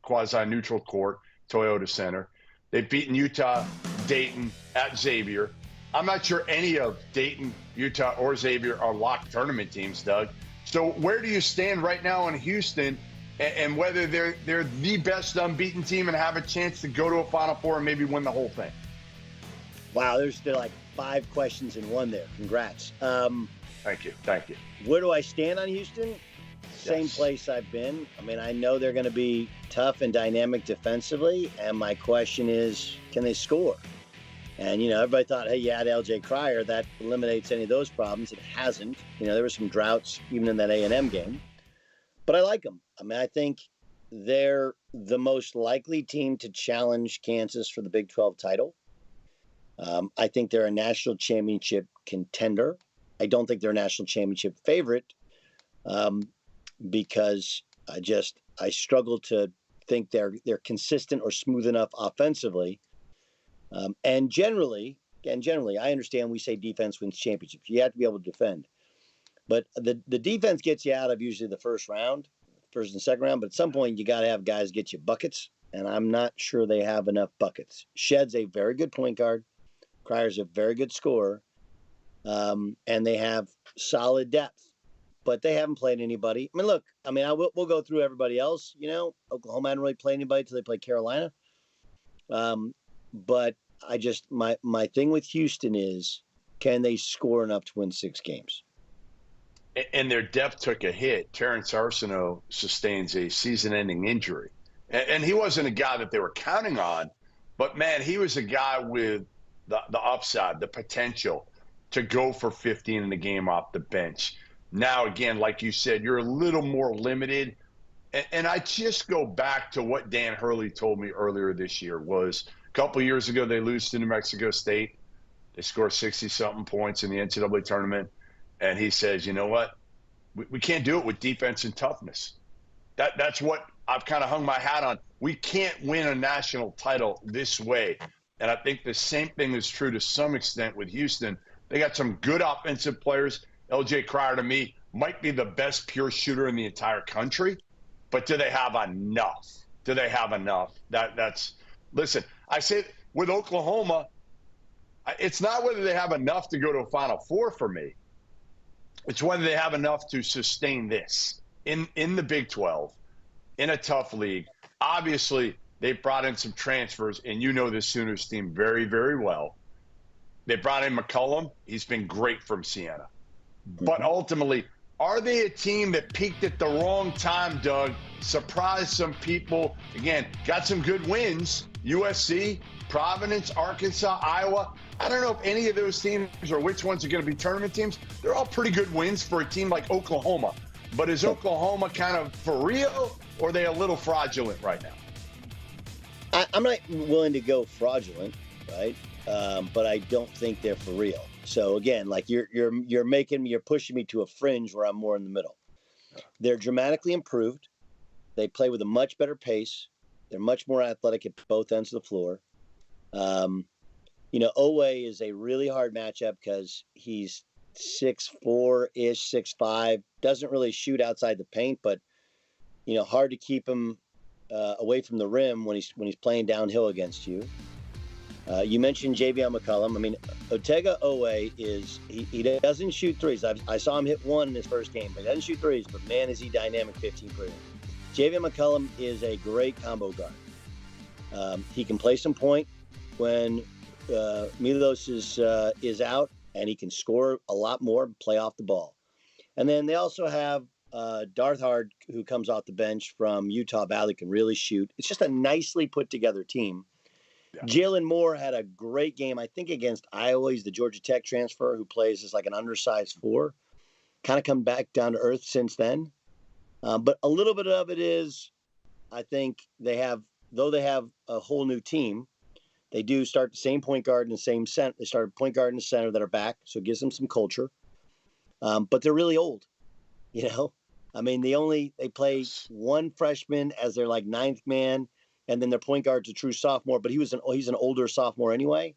quasi-neutral court, Toyota Center. They've beaten Utah, Dayton, at Xavier. I'm not sure any of Dayton, Utah, or Xavier are locked tournament teams, Doug. So where do you stand right now on Houston and whether they're the best unbeaten team and have a chance to go to a Final Four and maybe win the whole thing? Wow, there's like 5 questions in one there. Congrats. Thank you. Where do I stand on Houston? Same place I've been. I mean, I know they're going to be tough and dynamic defensively, and my question is, can they score? And, everybody thought, hey, you add L.J. Cryer, that eliminates any of those problems. It hasn't. There were some droughts even in that A&M game. But I like them. I mean, I think they're the most likely team to challenge Kansas for the Big 12 title. I think they're a national championship contender. I don't think they're a national championship favorite because I struggle to think they're consistent or smooth enough offensively. And generally, I understand we say defense wins championships. You have to be able to defend. But the defense gets you out of usually the first and second round. But at some point, you got to have guys get you buckets. And I'm not sure they have enough buckets. Shedd's a very good point guard. Cryer's a very good scorer. And they have solid depth. But they haven't played anybody. I mean, look, we'll go through everybody else. Oklahoma hadn't really played anybody until they played Carolina. But my thing with Houston is, can they score enough to win 6 games? And their depth took a hit. Terrence Arsenault sustains a season-ending injury. And he wasn't a guy that they were counting on, but, man, he was a guy with the upside, the potential to go for 15 in the game off the bench. Now, again, like you said, you're a little more limited. And I just go back to what Dan Hurley told me earlier this year was a couple of years ago they lose to New Mexico State. They score 60-something points in the NCAA tournament. And he says, you know what? We can't do it with defense and toughness. That's what I've kind of hung my hat on. We can't win a national title this way. And I think the same thing is true to some extent with Houston. They got some good offensive players. L.J. Cryer, to me, might be the best pure shooter in the entire country. But do they have enough? Listen, I say with Oklahoma, it's not whether they have enough to go to a Final Four for me. It's whether they have enough to sustain this in the Big 12, in a tough league. Obviously, they brought in some transfers, and you know the Sooners team very, very well. They brought in McCollum. He's been great from Siena. But ultimately, are they a team that peaked at the wrong time, Doug? Surprised some people. Again, got some good wins. USC, Providence, Arkansas, Iowa. I don't know if any of those teams or which ones are going to be tournament teams. They're all pretty good wins for a team like Oklahoma. But is Oklahoma kind of for real, or are they a little fraudulent right now? I'm not willing to go fraudulent, right? But I don't think they're for real. So again, like you're pushing me to a fringe where I'm more in the middle. They're dramatically improved. They play with a much better pace. They're much more athletic at both ends of the floor. Owe is a really hard matchup because he's 6'4"-ish, 6'5", doesn't really shoot outside the paint, but hard to keep him away from the rim when he's playing downhill against you. You mentioned Javion McCollum. I mean, Otega Owe he doesn't shoot threes. I saw him hit one in his first game, but he doesn't shoot threes. But man, is he dynamic 15 per game. Javion McCollum is a great combo guard. He can play some point when Milos is out, and he can score a lot more, play off the ball. And then they also have Darthard, who comes off the bench from Utah Valley, can really shoot. It's just a nicely put together team. Yeah. Jalen Moore had a great game, I think, against Iowa. He's the Georgia Tech transfer who plays as like an undersized 4. Kind of come back down to earth since then. But a little bit of it is, I think they have a whole new team. They do start the same point guard in the same center. They start a point guard in the center that are back, so it gives them some culture. But they're really old, I mean, they play one freshman as their like 9th man, and then their point guard's a true sophomore. But he's an older sophomore anyway,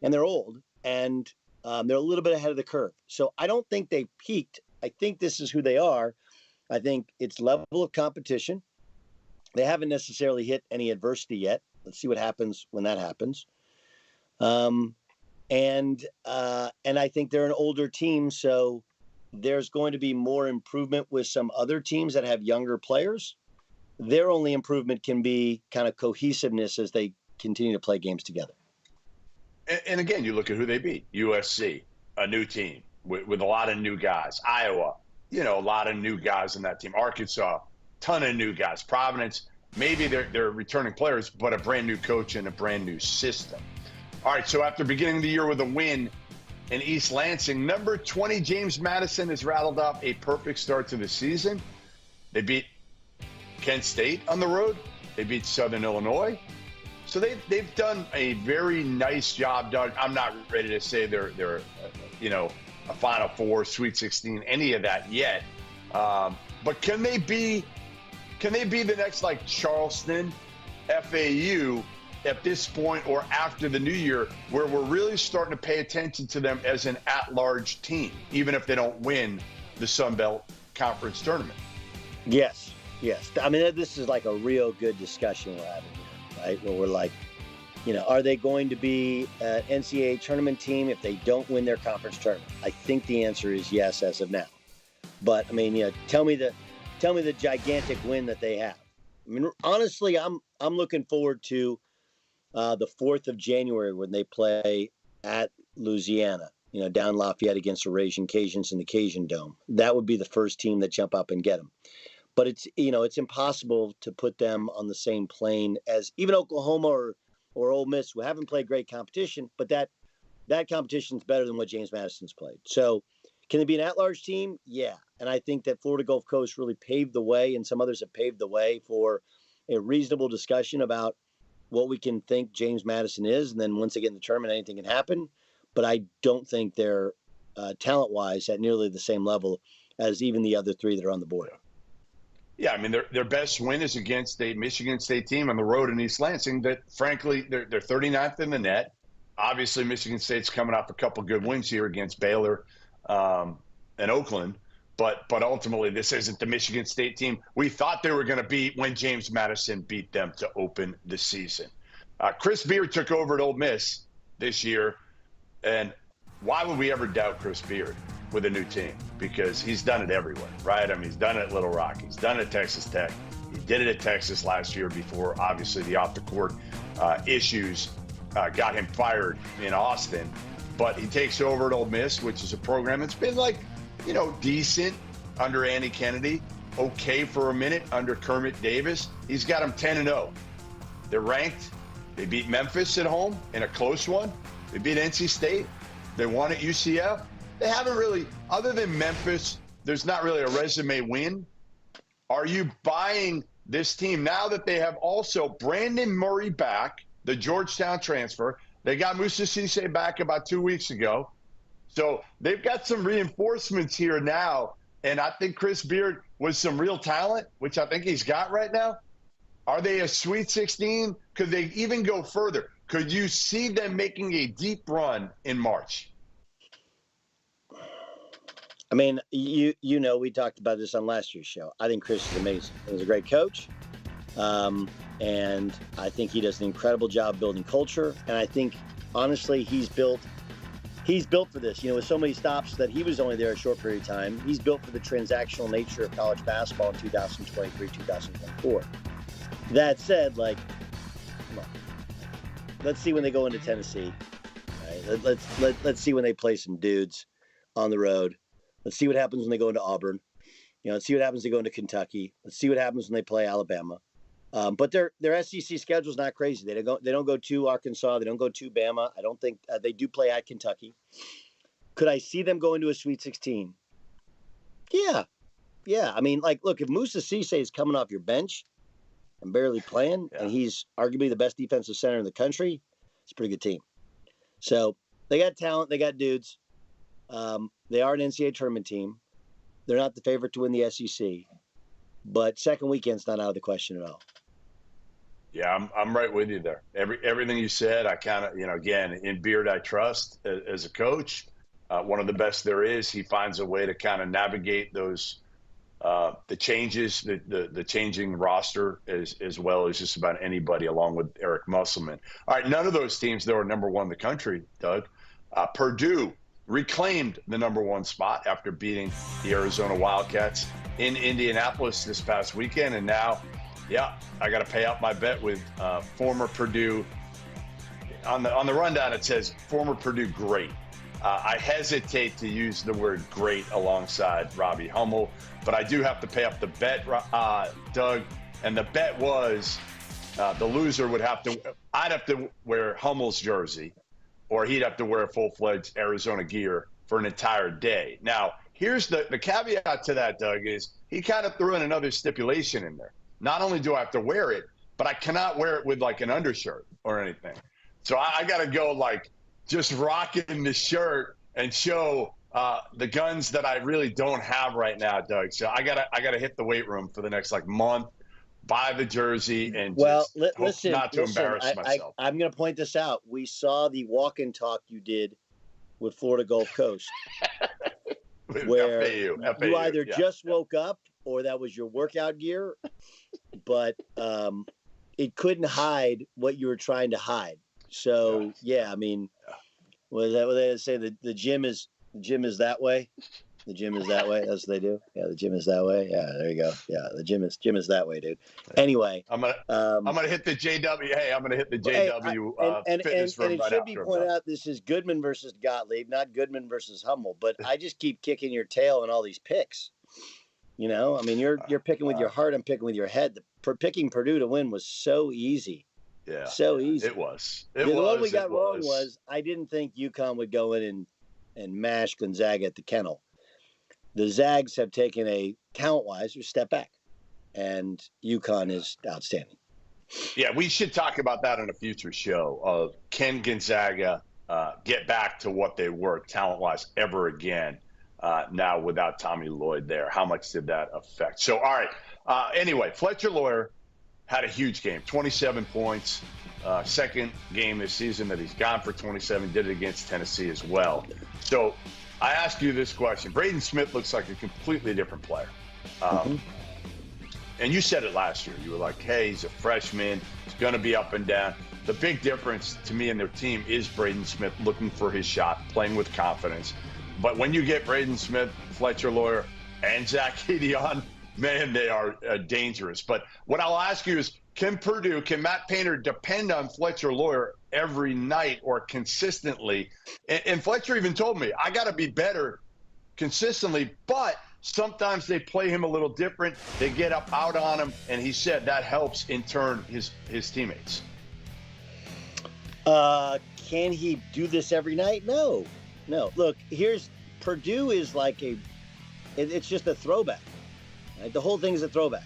and they're old, and they're a little bit ahead of the curve. So I don't think they peaked. I think this is who they are. I think it's level of competition. They haven't necessarily hit any adversity yet. Let's see what happens when that happens. Um, and I think they're an older team, so there's going to be more improvement with some other teams that have younger players. Their only improvement can be kind of cohesiveness as they continue to play games together. And again, you look at who they beat: USC, a new team with a lot of new guys. Iowa, a lot of new guys in that team. Arkansas, ton of new guys. Providence, maybe they're returning players, but a brand new coach and a brand new system. All right, so after beginning the year with a win in East Lansing, number 20 James Madison has rattled off a perfect start to the season. They beat Kent State on the road. They beat Southern Illinois. So they've done a very nice job, Doug. I'm not ready to say they're a Final Four, Sweet 16, any of that yet. But can they be the next like Charleston, FAU at this point or after the new year, where we're really starting to pay attention to them as an at-large team, even if they don't win the Sun Belt Conference tournament? Yes. I mean, this is like a real good discussion we're having here, right? Where we're like, are they going to be an NCAA tournament team if they don't win their conference tournament? I think the answer is yes as of now. But I mean, tell me the gigantic win that they have. I mean, honestly, I'm looking forward to the 4th of January when they play at Louisiana, down Lafayette against the Raging Cajuns in the Cajun Dome. That would be the first team that jump up and get them. But it's impossible to put them on the same plane as even Oklahoma or Ole Miss, who haven't played great competition, but that competition is better than what James Madison's played. So can they be an at-large team? Yeah. And I think that Florida Gulf Coast really paved the way, and some others have paved the way for a reasonable discussion about what we can think James Madison is. And then once they get in the tournament, anything can happen. But I don't think they're talent-wise at nearly the same level as even the other three that are on the board. Yeah, I mean, their best win is against a Michigan State team on the road in East Lansing that, frankly, they're 39th in the net. Obviously, Michigan State's coming off a couple good wins here against Baylor and Oakland. But ultimately, this isn't the Michigan State team we thought they were going to beat when James Madison beat them to open the season. Chris Beard took over at Ole Miss this year. And why would we ever doubt Chris Beard with a new team? Because he's done it everywhere, right? I mean, he's done it at Little Rock. He's done it at Texas Tech. He did it at Texas last year before, obviously, the off-the-court issues got him fired in Austin. But he takes over at Ole Miss, which is a program that's been decent under Andy Kennedy, okay for a minute under Kermit Davis. He's got them 10-0. They're ranked. They beat Memphis at home in a close one. They beat NC State. They won at UCF. They haven't really, other than Memphis, there's not really a resume win. Are you buying this team now that they have also Brandon Murray back, the Georgetown transfer? They got Musa Cisse back about 2 weeks ago. So they've got some reinforcements here now. And I think Chris Beard with some real talent, which I think he's got right now. Are they a Sweet 16? Could they even go further? Could you see them making a deep run in March? I mean, we talked about this on last year's show. I think Chris is amazing. He's a great coach. And I think he does an incredible job building culture. And I think, honestly, he's built for this. With so many stops that he was only there a short period of time, he's built for the transactional nature of college basketball in 2023, 2024. That said, come on. Let's see when they go into Tennessee. Right? Let's see when they play some dudes on the road. Let's see what happens when they go into Auburn. Let's see what happens when they go into Kentucky. Let's see what happens when they play Alabama. But their SEC schedule is not crazy. They don't go to Arkansas. They don't go to Bama. I don't think they do play at Kentucky. Could I see them go into a Sweet 16? Yeah. I mean, look, if Musa Cisse is coming off your bench and barely playing, and he's arguably the best defensive center in the country, it's a pretty good team. So they got talent. They got dudes. They are an NCAA tournament team. They're not the favorite to win the SEC, but second weekend's not out of the question at all. Yeah, I'm right with you there. Everything you said, I kind of, again, in Beard, I trust as a coach. One of the best there is. He finds a way to kind of navigate those the changes, the changing roster as well as just about anybody, along with Eric Musselman. All right, none of those teams, though, are number one in the country, Doug. Purdue reclaimed the number one spot after beating the Arizona Wildcats in Indianapolis this past weekend. And now, yeah, I got to pay out my bet with former Purdue. On the rundown, it says former Purdue great. I hesitate to use the word great alongside Robbie Hummel, but I do have to pay up the bet, Doug. And the bet was the loser would have to – I'd have to wear Hummel's jersey, or he'd have to wear full-fledged Arizona gear for an entire day. Now, here's the caveat to that, Doug, is he kind of threw in another stipulation in there. Not only do I have to wear it, but I cannot wear it with like an undershirt or anything. So I got to go like just rocking the shirt and show the guns that I really don't have right now, Doug. So I gotta hit the weight room for the next like month, buy the jersey, and listen, not to embarrass myself. I'm going to point this out. We saw the walk and talk you did with Florida Gulf Coast, where you either just woke up or that was your workout gear, but it couldn't hide what you were trying to hide. So I mean, was that what they say? The gym is that way. The gym is that way. That's what they do. Yeah, the gym is that way. Yeah, there you go. Yeah, the gym is that way, dude. Anyway, I'm gonna hit the JW. Hey, I'm gonna hit the JW fitness room. And it should be pointed out, this is Goodman versus Gottlieb, not Goodman versus Hummel. But I just keep kicking your tail in all these picks. You know, I mean, you're picking with your heart. I'm picking with your head. Picking Purdue to win was so easy. Yeah, so easy. It was. The one we got wrong was I didn't think UConn would go in and mash Gonzaga at the kennel. The Zags have taken a talent-wise step back, and UConn is outstanding. Yeah, we should talk about that in a future show of can Gonzaga get back to what they were talent-wise ever again now without Tommy Lloyd there. How much did that affect? So, all right. Anyway, Fletcher Lawyer had a huge game, 27 points. Second game this season that he's gone for 27, did it against Tennessee as well. So I ask you this question. Braden Smith looks like a completely different player. And you said it last year. You were like, hey, he's a freshman. He's going to be up and down. The big difference to me and their team is Braden Smith looking for his shot, playing with confidence. But when you get Braden Smith, Fletcher Lawyer, and Zach Edion, man, they are dangerous. But what I'll ask you is, can Matt Painter depend on Fletcher Lawyer every night or consistently? And Fletcher even told me, I got to be better consistently, but sometimes they play him a little different. They get out on him, and he said that helps, in turn, his teammates. Can he do this every night? No. Look, Purdue is like it's just a throwback. Right? The whole thing is a throwback.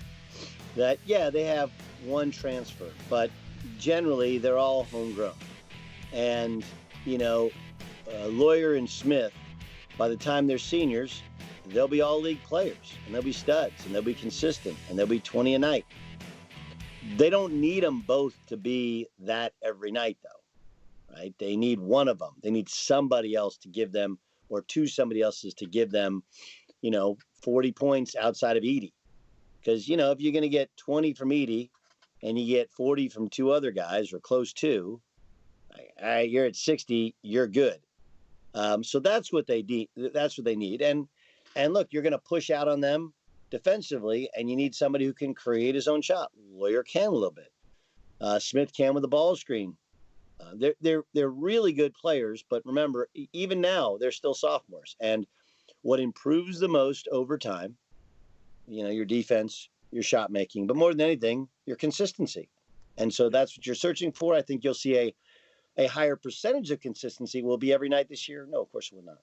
That, they have one transfer, but generally they're all homegrown. And, Lawyer and Smith, by the time they're seniors, they'll be all league players, and they'll be studs, and they'll be consistent, and they'll be 20 a night. They don't need them both to be that every night, though, right? They need one of them. They need somebody else to give them, or somebody else's to give them, 40 points outside of Edey. Because, if you're going to get 20 from Edey and you get 40 from two other guys or close to, you're at 60, you're good. So that's what they need. That's what they need. And look, you're going to push out on them defensively, and you need somebody who can create his own shot. Lawyer can a little bit. Smith can with the ball screen. They're really good players, but remember, even now they're still sophomores. And what improves the most over time, your defense, your shot making, but more than anything, your consistency. And so that's what you're searching for. I think you'll see a higher percentage of consistency. Will it be every night this year? No, of course it will not.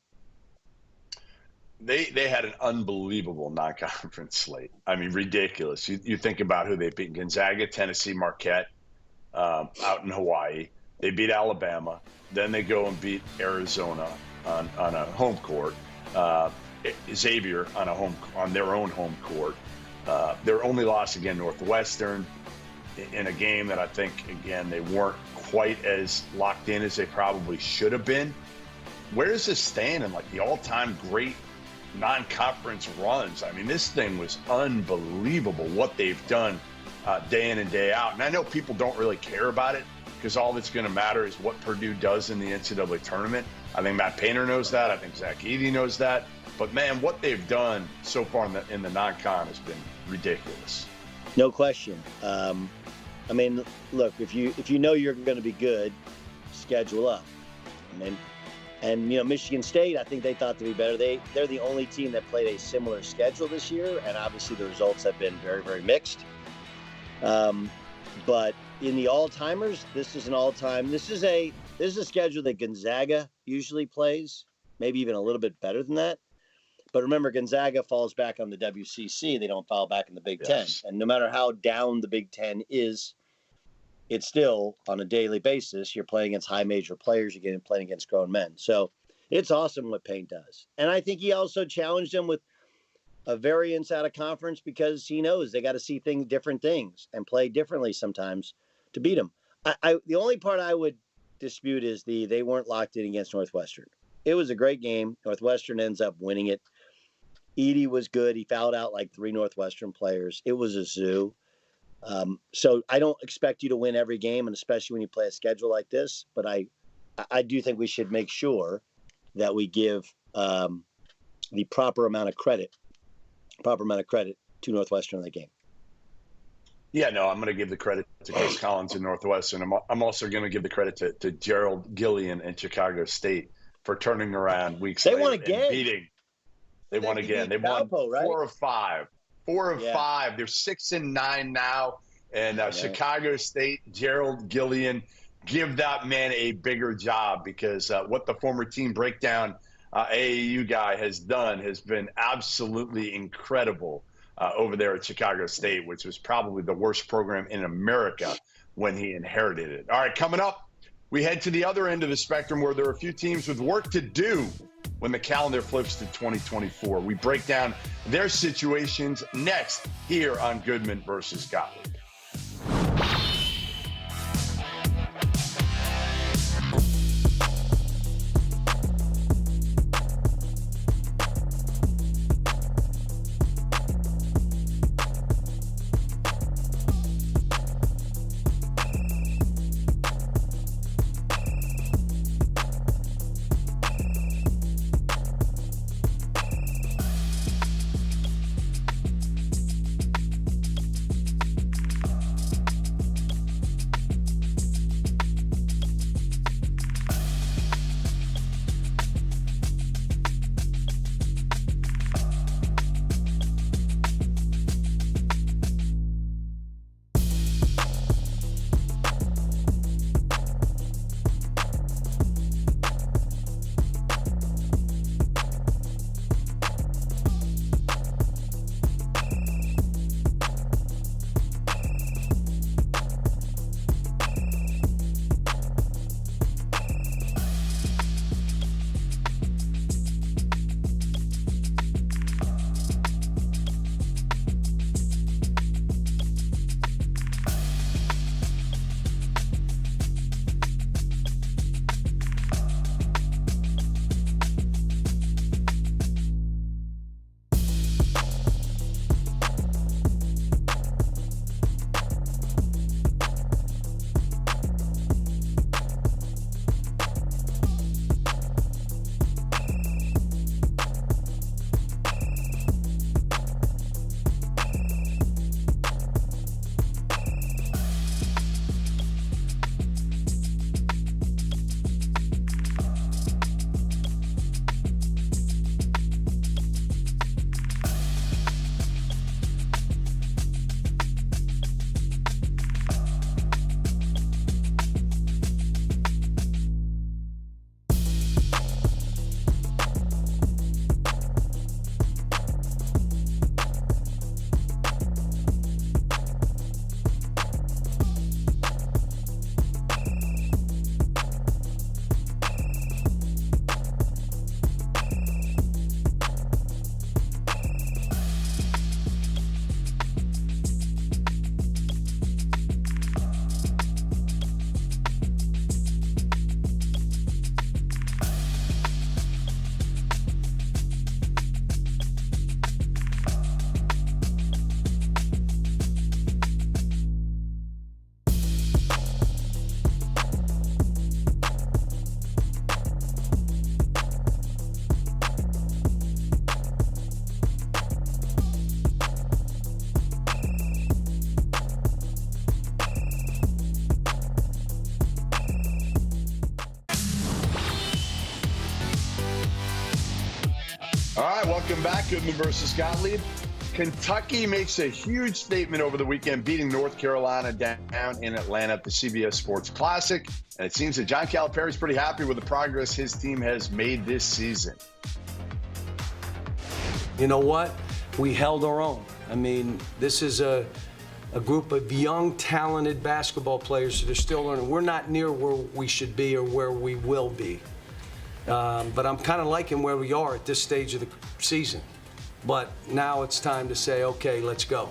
They had an unbelievable non-conference slate. I mean, ridiculous. You think about who they beat: Gonzaga, Tennessee, Marquette, out in Hawaii. They beat Alabama. Then they go and beat Arizona on a home court. Xavier on their own home court. Their only loss again, Northwestern, in a game that I think, again, they weren't quite as locked in as they probably should have been. Where does this stand in like the all-time great non-conference runs. I mean, this thing was unbelievable what they've done day in and day out. And I know people don't really care about it because all that's going to matter is what Purdue does in the NCAA tournament. I think Matt Painter knows that. I think Zach Edey knows that. But, man, what they've done so far in the non-con has been ridiculous. No question. I mean, look, if you know you're going to be good, schedule up. I mean, and, Michigan State, I think they thought to be better. They're the only team that played a similar schedule this year, and obviously the results have been very, very mixed. But in the all-timers, this is a schedule that Gonzaga usually plays, maybe even a little bit better than that. But remember, Gonzaga falls back on the WCC. They don't fall back in the Big Ten. And no matter how down the Big Ten is, it's still on a daily basis. You're playing against high major players. You're playing against grown men. So it's awesome what Payne does. And I think he also challenged them with a variance out of conference because he knows they got to see different things and play differently sometimes to beat them. The only part I would dispute is they weren't locked in against Northwestern. It was a great game. Northwestern ends up winning it. Edey was good. He fouled out like 3 Northwestern players. It was a zoo. So I don't expect you to win every game, and especially when you play a schedule like this. But I do think we should make sure that we give the proper amount of credit to Northwestern in the game. Yeah, no, I'm going to give the credit to Chris Collins in Northwestern. I'm also going to give the credit to Gerald Gillian and Chicago State for turning around weeks later. They won again. Beating. They won again. They won right? 4 of 5. 4 of 5. They're 6-9 now. And Chicago State, Gerald Gillian, give that man a bigger job because what the former team breakdown AAU guy has done has been absolutely incredible over there at Chicago State, which was probably the worst program in America when he inherited it. All right, coming up, we head to the other end of the spectrum where there are a few teams with work to do when the calendar flips to 2024. We break down their situations next here on Goodman versus Gottlieb. right, welcome back. Goodman versus Gottlieb. Kentucky makes a huge statement over the weekend, beating North Carolina down in Atlanta at the CBS Sports Classic. And it seems that John Calipari is pretty happy with the progress his team has made this season. You know what? We held our own. I mean, this is a group of young, talented basketball players that are still learning. We're not near where we should be or where we will be. But I'm kind of liking where we are at this stage of the season. But now it's time to say, okay, let's go.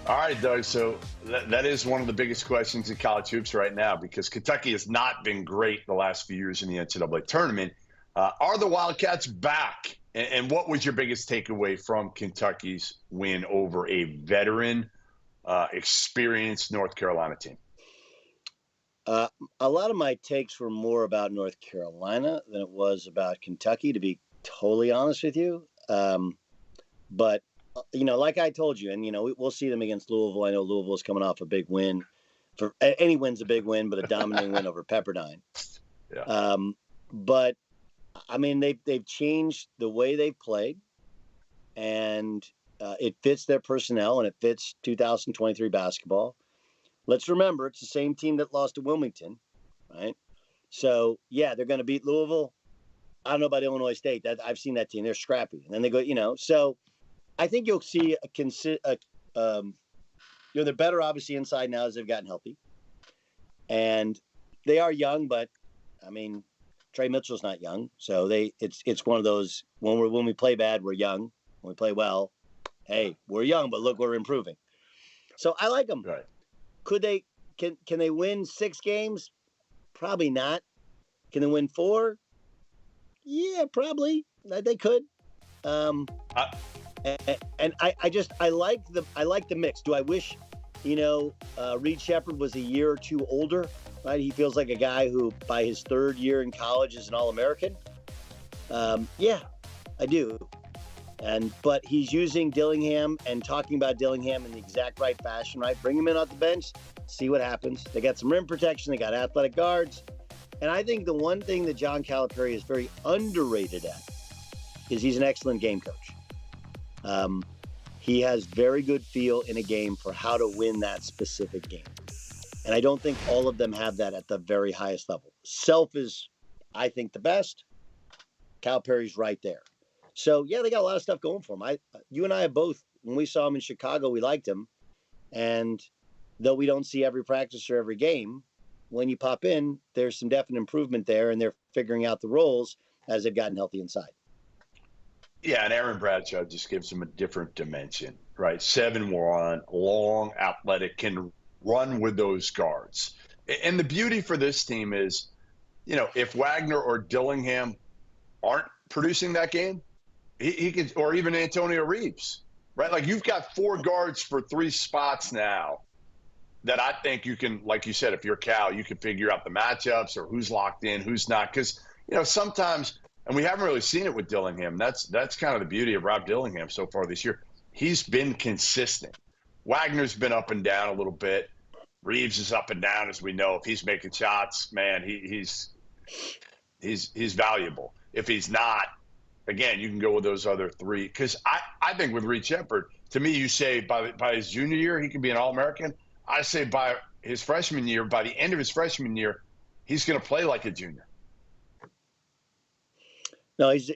All right, Doug. So that is one of the biggest questions in college hoops right now, because Kentucky has not been great the last few years in the NCAA tournament. Are the Wildcats back? And what was your biggest takeaway from Kentucky's win over a veteran, experienced North Carolina team? A lot of my takes were more about North Carolina than it was about Kentucky, to be totally honest with you. But, like I told you, and, we'll see them against Louisville. I know Louisville's coming off a big win. Any win's a big win, but a dominating win over Pepperdine. Yeah. But, I mean, they've changed the way they've played, and it fits their personnel, and it fits 2023 basketball. Let's remember, it's the same team that lost to Wilmington, right? So, yeah, they're going to beat Louisville. I don't know about Illinois State. I've seen that team. They're scrappy. And then they go, so I think you'll see they're better, obviously, inside now as they've gotten healthy. And they are young, but, I mean, Trey Mitchell's not young. So it's one of those, when we play bad, we're young. When we play well, hey, we're young, but look, we're improving. So I like them. Right. Can they win 6 games? Probably not. Can they win 4? Yeah, probably. They could. And I like the mix. Do I wish, Reed Shepherd was a year or two older, right? He feels like a guy who by his 3rd year in college is an All-American. Yeah, I do. But he's using Dillingham and talking about Dillingham in the exact right fashion, right? Bring him in off the bench, see what happens. They got some rim protection. They got athletic guards. And I think the one thing that John Calipari is very underrated at is he's an excellent game coach. He has very good feel in a game for how to win that specific game. And I don't think all of them have that at the very highest level. Self is, I think, the best. Calipari's right there. So, yeah, they got a lot of stuff going for them. You and I have both, when we saw him in Chicago, we liked him. And though we don't see every practice or every game, when you pop in, there's some definite improvement there, and they're figuring out the roles as they've gotten healthy inside. Yeah, and Aaron Bradshaw just gives them a different dimension, right? 7'1", long, athletic, can run with those guards. And the beauty for this team is, if Wagner or Dillingham aren't producing that game, he can, or even Antonio Reeves, right? Like, you've got 4 guards for 3 spots now that I think you can, like you said, if you're Cal, you can figure out the matchups or who's locked in, who's not. Because, sometimes, and we haven't really seen it with Dillingham. That's kind of the beauty of Rob Dillingham so far this year. He's been consistent. Wagner's been up and down a little bit. Reeves is up and down, as we know. If he's making shots, man, he's valuable. If he's not, again, you can go with those other 3. Because I think with Reed Shepherd, to me, you say by his junior year, he can be an All-American. I say by his freshman year, by the end of his freshman year, he's going to play like a junior. No, he's a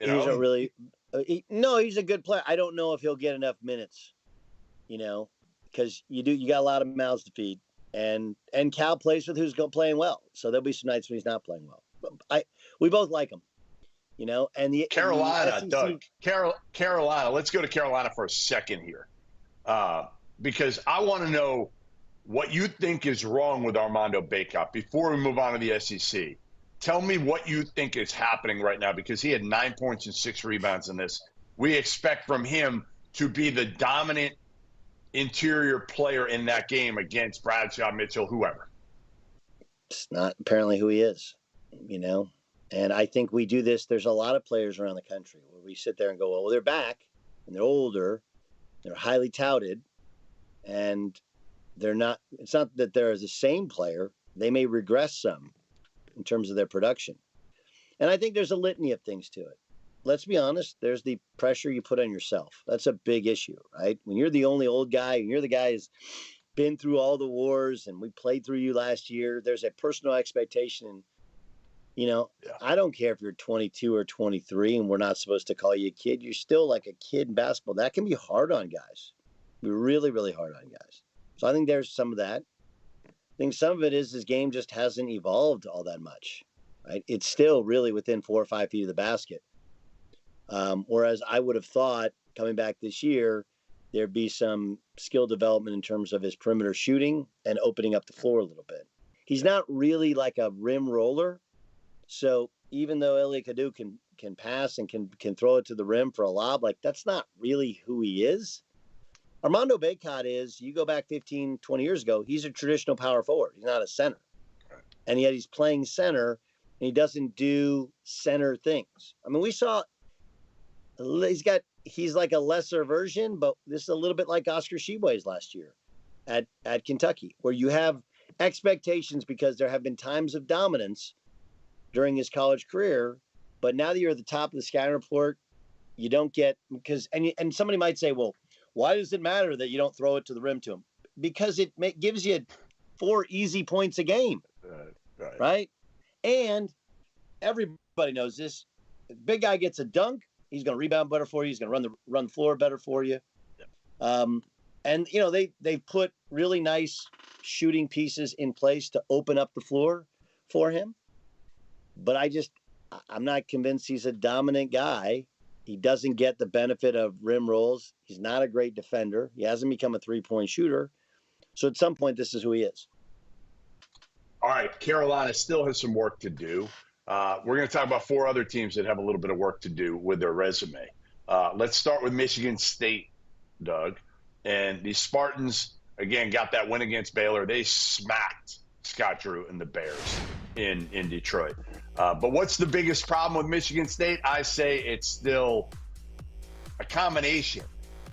good player. I don't know if he'll get enough minutes, because you got a lot of mouths to feed, and Cal plays with who's playing well. So there'll be some nights when he's not playing well. We both like him, and the Carolina, SEC, Doug, Carolina. Let's go to Carolina for a second here, because I want to know what you think is wrong with Armando Bacot before we move on to the SEC. Tell me what you think is happening right now, because he had 9 points and 6 rebounds in this. We expect from him to be the dominant interior player in that game against Bradshaw, Mitchell, whoever. It's not apparently who he is, And I think we do this. There's a lot of players around the country where we sit there and go, well, they're back and they're older, they're highly touted, and they're not. It's not that they're the same player. They may regress some in terms of their production. And I think there's a litany of things to it. let's be honest, there's the pressure you put on yourself. That's a big issue, right? When you're the only old guy and you're the guy who's been through all the wars and we played through you last year, there's a personal expectation. Yeah. I don't care if you're 22 or 23 and we're not supposed to call you a kid. You're still like a kid in basketball. That can be hard on guys. Be really, really hard on guys. So I think there's some of that. I think some of it is his game just hasn't evolved all that much, right? It's still really within 4 or 5 feet of the basket. Whereas I would have thought coming back this year, there'd be some skill development in terms of his perimeter shooting and opening up the floor a little bit. He's not really like a rim roller. So even though Elliot Kadu can pass and can throw it to the rim for a lob, like that's not really who he is. Armando Bacot is, you go back 15, 20 years ago, he's a traditional power forward. He's not a center. And yet he's playing center and he doesn't do center things. I mean, we saw he's like a lesser version, but this is a little bit like Oscar Tshiebwe's last year at Kentucky, where you have expectations because there have been times of dominance during his college career, but now that you're at the top of the scouting report, you don't get and somebody might say, well, why does it matter that you don't throw it to the rim to him? Because it gives you 4 easy points a game, right? And everybody knows this. If the big guy gets a dunk, he's going to rebound better for you. He's going to run the floor better for you. And they put really nice shooting pieces in place to open up the floor for him. But I'm not convinced he's a dominant guy. He doesn't get the benefit of rim rolls. He's not a great defender. He hasn't become a 3-point shooter. So at some point, this is who he is. All right. Carolina still has some work to do. We're going to talk about 4 other teams that have a little bit of work to do with their resume. Let's start with Michigan State, Doug. And the Spartans, again, got that win against Baylor. They smacked Scott Drew and the Bears in Detroit. But what's the biggest problem with Michigan State? I say it's still a combination.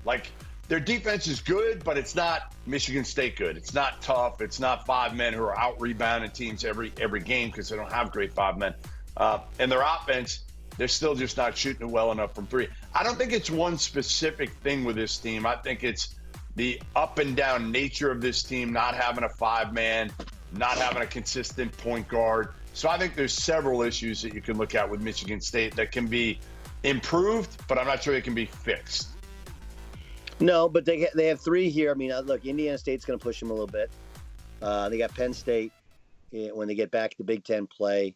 Like, their defense is good, but it's not Michigan State good. It's not tough. It's not 5 men who are out-rebounding teams every game because they don't have great 5 men. And their offense, they're still just not shooting it well enough from 3. I don't think it's one specific thing with this team. I think it's the up-and-down nature of this team, not having a 5-man, not having a consistent point guard. So I think there's several issues that you can look at with Michigan State that can be improved, but I'm not sure they can be fixed. No, but they have 3 here. I mean, look, Indiana State's going to push them a little bit. They got Penn State when they get back to Big Ten play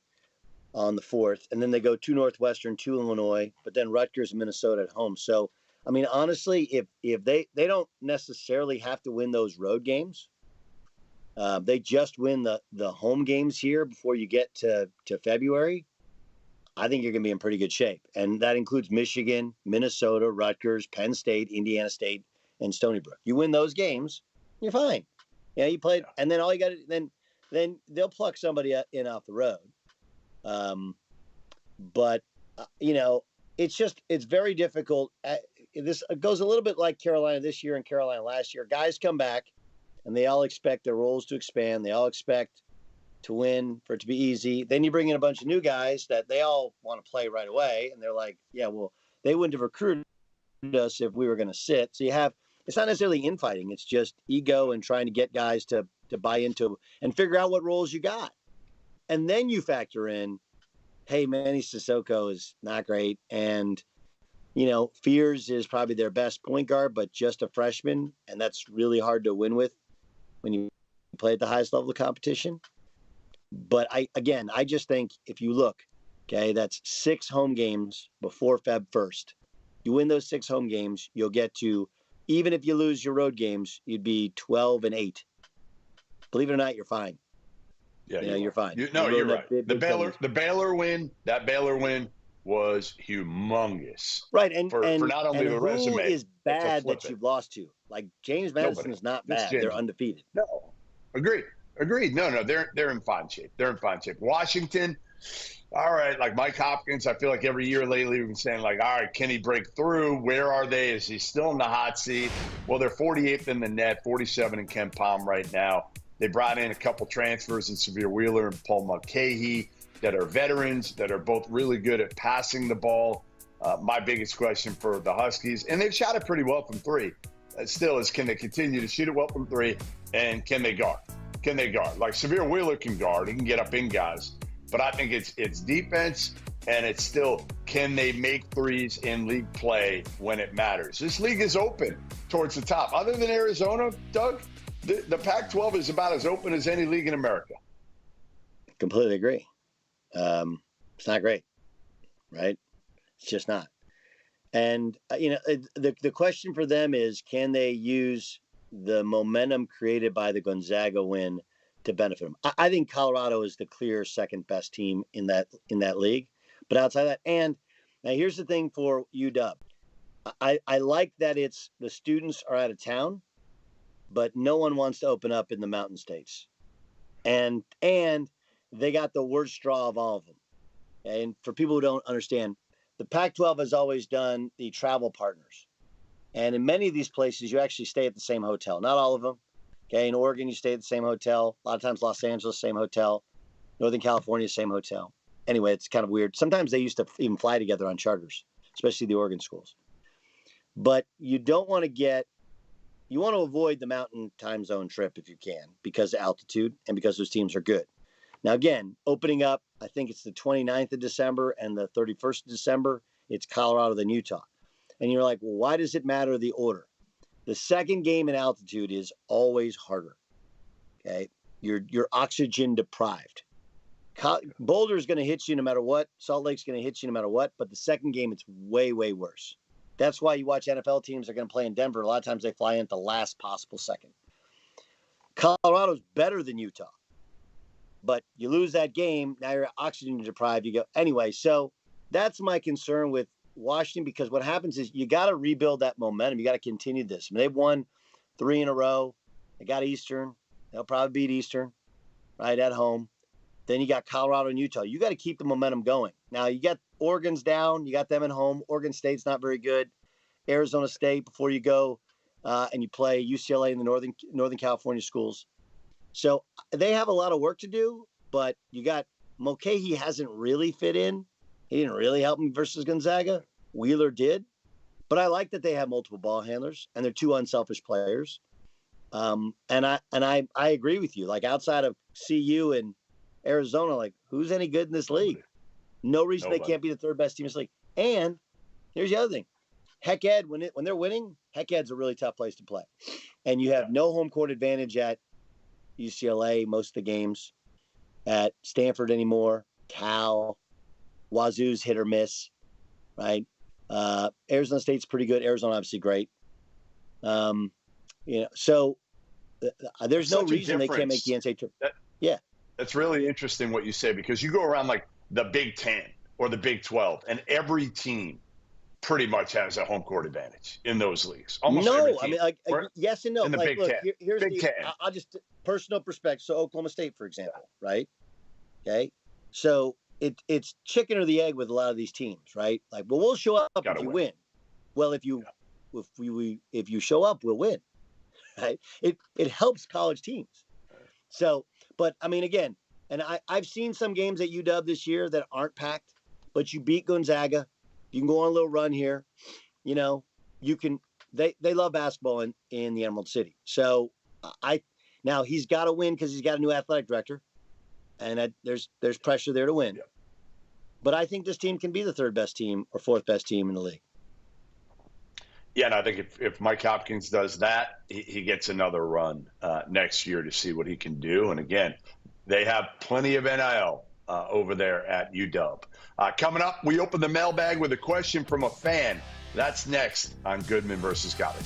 on the 4th. And then they go to Northwestern, to Illinois, but then Rutgers and Minnesota at home. So, I mean, honestly, if they don't necessarily have to win those road games. They just win the home games here before you get to February. I think you're going to be in pretty good shape. And that includes Michigan, Minnesota, Rutgers, Penn State, Indiana State, and Stony Brook. You win those games, you're fine. Yeah, you played, and then all you got to then they'll pluck somebody in off the road. But it's very difficult. This goes a little bit like Carolina this year and Carolina last year. Guys come back, and they all expect their roles to expand. They all expect to win, for it to be easy. Then you bring in a bunch of new guys that they all want to play right away. And they're like, yeah, well, they wouldn't have recruited us if we were going to sit. So it's not necessarily infighting. It's just ego and trying to get guys to buy into and figure out what roles you got. And then you factor in, hey, Manny Sissoko is not great. And, Fears is probably their best point guard, but just a freshman. And that's really hard to win with when you play at the highest level of competition. But I just think if you look, okay, that's 6 home games before Feb 1st. You win those 6 home games, you'll get to, even if you lose your road games, you'd be 12-8. Believe it or not, you're fine. Yeah, you're fine. You're right. The Baylor win was humongous. Right, and for not only the resume, who is bad that you've lost to? Like James Madison is not bad. They're undefeated. No, agreed. No, they're in fine shape. Washington, all right, like Mike Hopkins, I feel like every year lately we've been saying, like, all right, can he break through? Where are they? Is he still in the hot seat? Well, they're 48th in the net, 47 in Ken Palm right now. They brought in a couple transfers in Severe Wheeler and Paul Mulcahy that are veterans, that are both really good at passing the ball. My biggest question for the Huskies, and they've shot it pretty well from three, still is can they continue to shoot it well from three, and can they guard? Can they guard? Like Severe Wheeler can guard. He can get up in guys. But I think it's defense, and it's still can they make threes in league play when it matters. This league is open towards the top. Other than Arizona, Doug, the Pac-12 is about as open as any league in America. Completely agree. It's not great, right? It's just not. And, the question for them is, can they use the momentum created by the Gonzaga win to benefit them? I think Colorado is the clear second best team in that league. But outside that, and now here's the thing for UW. I like that it's the students are out of town, but no one wants to open up in the Mountain States. And they got the worst straw of all of them. And for people who don't understand, the Pac-12 has always done the travel partners. And in many of these places, you actually stay at the same hotel. Not all of them. Okay, in Oregon, you stay at the same hotel. A lot of times, Los Angeles, same hotel. Northern California, same hotel. Anyway, it's kind of weird. Sometimes they used to even fly together on charters, especially the Oregon schools. But you want to avoid the mountain time zone trip if you can, because of altitude and because those teams are good. Now, again, opening up, I think it's the 29th of December and the 31st of December, it's Colorado, then Utah. And you're like, well, why does it matter the order? The second game in altitude is always harder. Okay, you're oxygen deprived. Boulder is going to hit you no matter what. Salt Lake's going to hit you no matter what. But the second game, it's way, way worse. That's why you watch NFL teams are going to play in Denver. A lot of times they fly in at the last possible second. Colorado's better than Utah. But you lose that game, now you're oxygen deprived. You go anyway. So that's my concern with Washington, because what happens is you got to rebuild that momentum. You got to continue this. I mean, they've won 3 in a row. They got Eastern. They'll probably beat Eastern, right, at home. Then you got Colorado and Utah. You got to keep the momentum going. Now, you got Oregon's down. You got them at home. Oregon State's not very good. Arizona State before you go and you play UCLA and the Northern California schools. So they have a lot of work to do, but you got Mulcahy hasn't really fit in. He didn't really help him versus Gonzaga. Wheeler did. But I like that they have multiple ball handlers and they're two unselfish players. And I agree with you. Like outside of CU and Arizona, like who's any good in this league? No reason they can't be the third best team in this league. And here's the other thing. Heck Ed, when they're winning, Heck Ed's a really tough place to play. And you have no home court advantage at UCLA most of the games, at Stanford anymore, Cal, Wazoo's hit or miss, right? Arizona State's pretty good. Arizona obviously great. So there's no reason they can't make the NCAA tournament. Yeah. That's really interesting what you say, because you go around like the Big Ten or the Big 12, and every team pretty much has a home court advantage in those leagues. Almost every team. I mean, yes and no. In the Big Ten. Here's Big Ten. I'll just personal perspective. So Oklahoma State, for example, right? Okay. So it's chicken or the egg with a lot of these teams, right? Like, well, we'll show up if you win. Well, if you show up, we'll win. Right? It helps college teams. So, but I mean, again, and I've seen some games at UW this year that aren't packed, but you beat Gonzaga. You can go on a little run here. You can. They love basketball in the Emerald City. So now he's got to win because he's got a new athletic director, and there's pressure there to win. Yeah. But I think this team can be the third best team or fourth best team in the league. Yeah, and I think if Mike Hopkins does that, he gets another run next year to see what he can do. And again, they have plenty of NIL over there at UW. Coming up, we open the mailbag with a question from a fan. That's next on Goodman versus Gottlieb.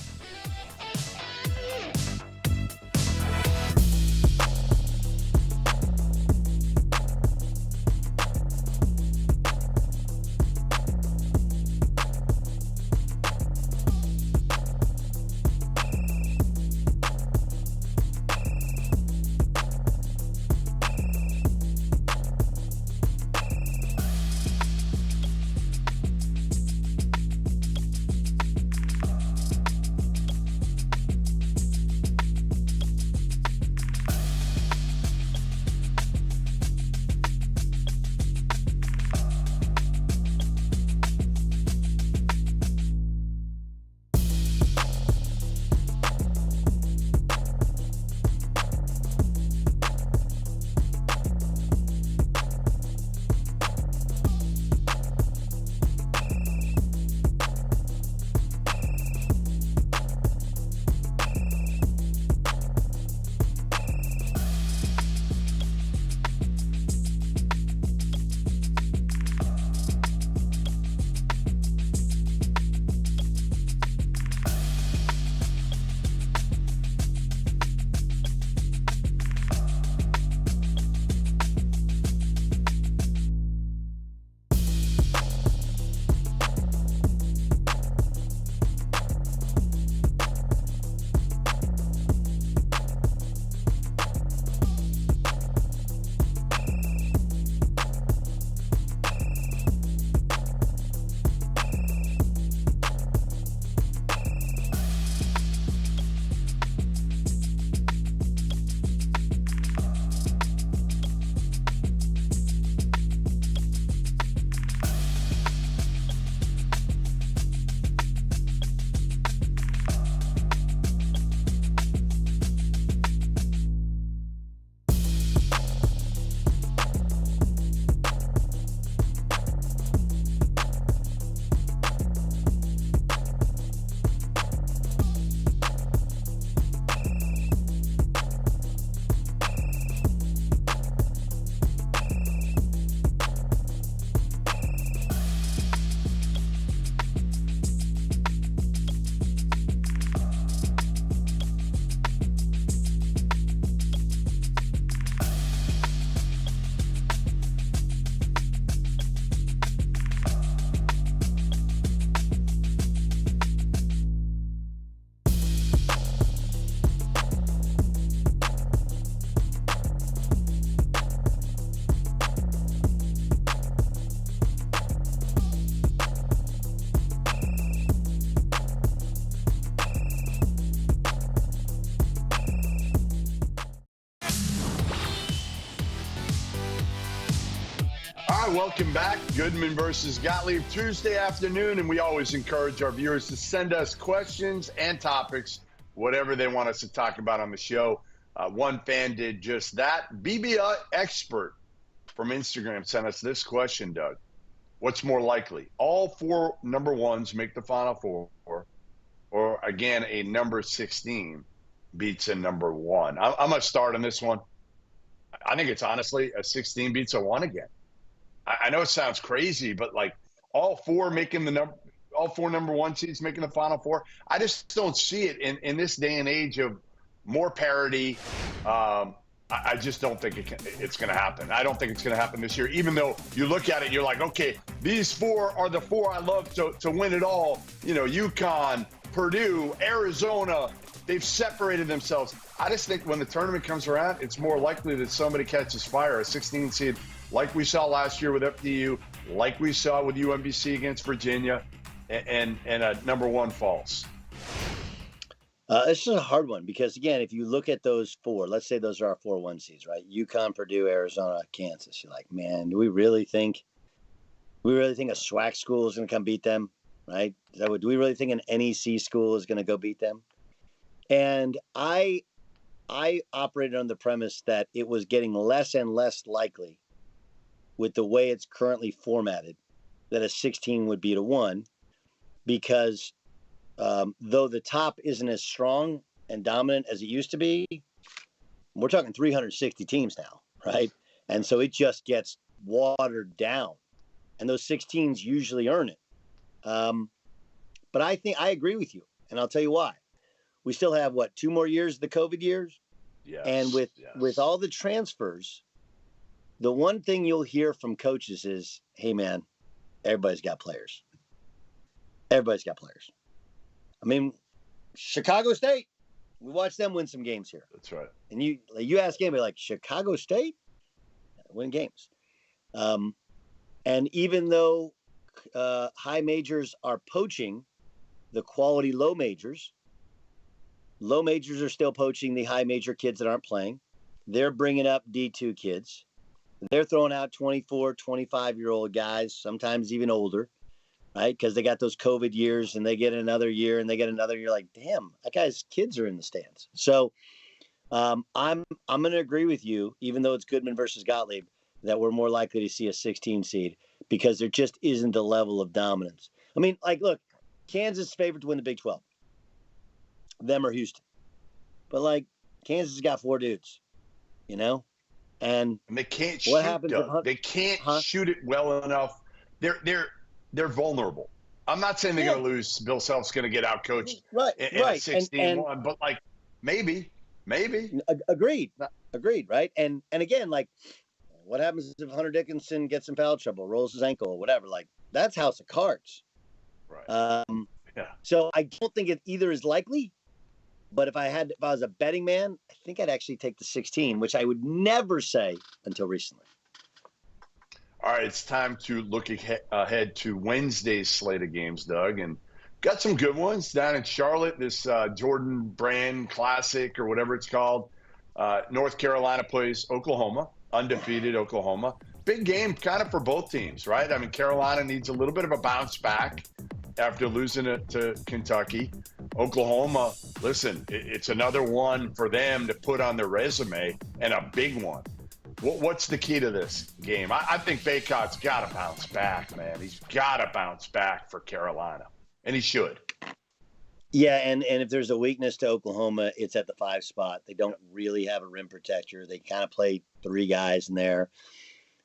All right, welcome back. Goodman versus Gottlieb, Tuesday afternoon, and we always encourage our viewers to send us questions and topics, whatever they want us to talk about on the show. One fan did just that. BBA Expert from Instagram sent us this question, Doug. What's more likely? All 4 number ones make the Final Four, or again, a number 16 beats a number 1? I'm going to start on this one. I think it's honestly a 16 beats a 1 again. I know it sounds crazy, but like all 4 number 1 seeds making the Final Four. I just don't see it in this day and age of more parity. I just don't think it's going to happen. I don't think it's going to happen this year, even though you look at it, you're like, okay, these 4 are the 4 I love to win it all. You know, UConn, Purdue, Arizona, they've separated themselves. I just think when the tournament comes around, it's more likely that somebody catches fire, a 16 seed, like we saw last year with FDU, like we saw with UMBC against Virginia, and a number 1 falls. This is a hard one because, again, if you look at those 4, let's say those are our 4 1 seeds, right? UConn, Purdue, Arizona, Kansas. You're like, man, do we really think a SWAC school is going to come beat them, right? Do we really think an NEC school is going to go beat them? And I operated on the premise that it was getting less and less likely with the way it's currently formatted that a 16 would beat a 1 because though the top isn't as strong and dominant as it used to be, we're talking 360 teams now, right? And so it just gets watered down. And those 16s usually earn it. But I think I agree with you. And I'll tell you why. We still have, 2 more years, the COVID years? Yes, and with all the transfers, the one thing you'll hear from coaches is, hey, man, everybody's got players. Everybody's got players. I mean, Chicago State, we watched them win some games here. That's right. And you ask anybody, like, Chicago State? Win games. And even though high majors are poaching the quality low majors are still poaching the high major kids that aren't playing. They're bringing up D2 kids. They're throwing out 24, 25-year-old guys, sometimes even older, right? Because they got those COVID years and they get another year and they get another year. Like, damn, that guy's kids are in the stands. So I'm going to agree with you, even though it's Goodman versus Gottlieb, that we're more likely to see a 16 seed because there just isn't the level of dominance. I mean, like, look, Kansas is favored to win the Big 12. Them or Houston. But, like, Kansas has got 4 dudes, you know? And they can't what shoot, happens Doug. They can't shoot it well enough. They're vulnerable. I'm not saying they're going to lose. Bill Self's going to get out coached in a 16-1, but like maybe. Agreed, right? And again, like, what happens if Hunter Dickinson gets in foul trouble, rolls his ankle, or whatever? Like, that's house of cards. Right. So I don't think it either is likely. But if I was a betting man, I think I'd actually take the 16, which I would never say until recently. All right, it's time to look ahead to Wednesday's slate of games, Doug, and got some good ones down in Charlotte. This Jordan Brand Classic or whatever it's called. North Carolina plays Oklahoma, undefeated Oklahoma. Big game kind of for both teams, right? I mean, Carolina needs a little bit of a bounce back after losing it to Kentucky. Oklahoma, listen, it's another one for them to put on their resume and a big one. What's the key to this game? I think Baycott's got to bounce back, man. He's got to bounce back for Carolina, and he should. Yeah, and if there's a weakness to Oklahoma, it's at the 5 spot. They don't really have a rim protector. They kind of play 3 guys in there.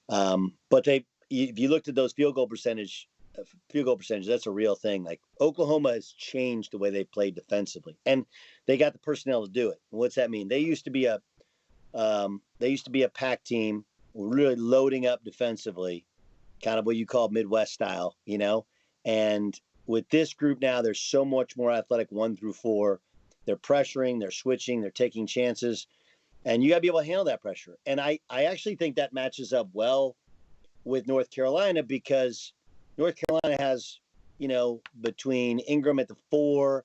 But if you looked at those field goal percentage, that's a real thing. Like, Oklahoma has changed the way they played defensively, and they got the personnel to do it. And what's that mean? They used to be a pack team, really loading up defensively, kind of what you call Midwest style, you know. And with this group now, they're so much more athletic 1 through 4. They're pressuring, they're switching, they're taking chances, and you got to be able to handle that pressure. And I actually think that matches up well with North Carolina because North Carolina has, you know, between Ingram at the 4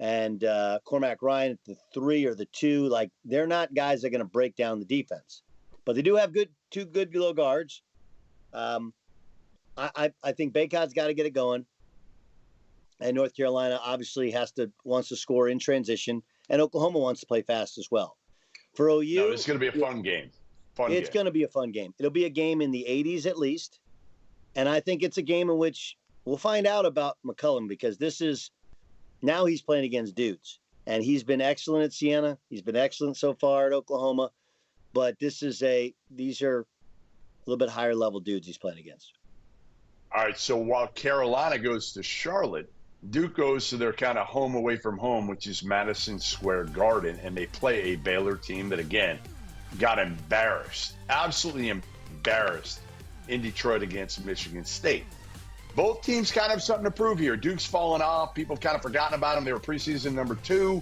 and Cormac Ryan at the 3 or the 2, like, they're not guys that are going to break down the defense. But they do have 2 good little guards. I think Baycot's got to get it going. And North Carolina obviously wants to score in transition, and Oklahoma wants to play fast as well. For OU, no, it's going to be a fun game. It's going to be a fun game. It'll be a game in the 80s at least, and I think it's a game in which we'll find out about McCullum, because now he's playing against dudes, and he's been excellent at Siena. He's been excellent so far at Oklahoma, but these are a little bit higher level dudes he's playing against. All right, so while Carolina goes to Charlotte, Duke goes to their kind of home away from home, which is Madison Square Garden, and they play a Baylor team that, again, got embarrassed, absolutely embarrassed in Detroit against Michigan State. Both teams kind of have something to prove here. Duke's fallen off. People have kind of forgotten about them. They were preseason number 2.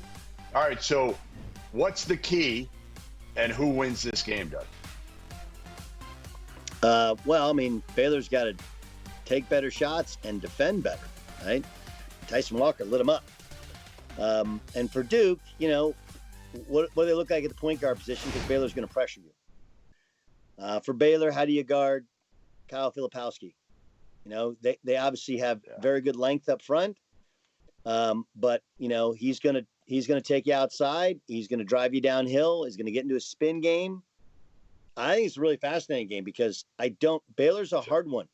All right, so what's the key, and who wins this game, Doug? Well, I mean, Baylor's got to take better shots and defend better, right? Tyson Walker lit him up. And for Duke, what do they look like at the point guard position? Because Baylor's going to pressure you. For Baylor, how do you guard Kyle Filipowski? They obviously have very good length up front, but he's going to take you outside. He's going to drive you downhill. He's going to get into a spin game. I think it's a really fascinating game because Baylor's a hard one.